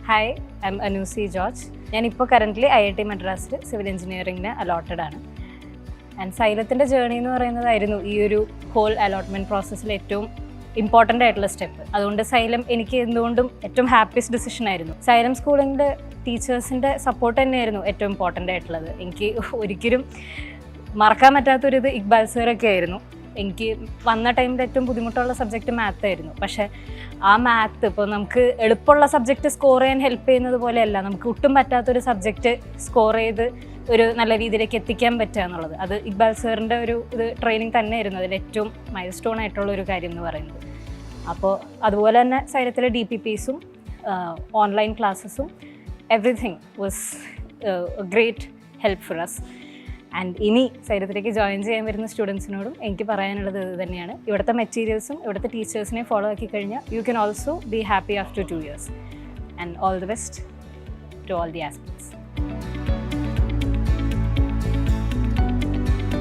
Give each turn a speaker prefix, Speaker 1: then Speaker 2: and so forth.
Speaker 1: Hi, I'm Anusi George. I am currently IIT Madras Civil Engineering allotted. And Xylem's journey is this whole allotment process important step. That's why Xylem is the happiest decision. Xylem schooling teachers support is important. I Iqbal sir. എനിക്ക് വന്ന ടൈമിൽ ഏറ്റവും ബുദ്ധിമുട്ടുള്ള subject math ആയിരുന്നു. പക്ഷേ ആ math ഇപ്പോൾ നമുക്ക് എളുപ്പമുള്ള സബ്ജക്റ്റ് സ്കോർ ചെയ്യാൻ ഹെൽപ്പ് ചെയ്യുന്നത് പോലെയല്ല, നമുക്ക് ഒട്ടും പറ്റാത്തൊരു സബ്ജക്റ്റ് സ്കോർ ചെയ്ത് ഒരു നല്ല രീതിയിലേക്ക് എത്തിക്കാൻ പറ്റുക എന്നുള്ളത്. അത് ഇക്ബാൽ സാറിൻ്റെ ഒരു ട്രെയിനിങ് തന്നെയായിരുന്നു അതിൽ ഏറ്റവും മൈൽ സ്റ്റോൺ ആയിട്ടുള്ള ഒരു കാര്യം എന്ന് പറയുന്നത്. അപ്പോൾ അതുപോലെ തന്നെ സൈലത്തിലെ DPPസും ഓൺലൈൻ ക്ലാസ്സസും everything was great help for us. And ഇനി സൈലത്തിലേക്ക് ജോയിൻ ചെയ്യാൻ വരുന്ന സ്റ്റുഡൻസിനോടും എനിക്ക് പറയാനുള്ളത് ഇത് തന്നെയാണ്. ഇവിടുത്തെ മെറ്റീരിയൽസും ഇവിടുത്തെ ടീച്ചേഴ്സിനെ ഫോളോ ആക്കി കഴിഞ്ഞാൽ you can also be happy after 2 years. And all the best to all the ആസ്പിറൻറ്റ്സ്.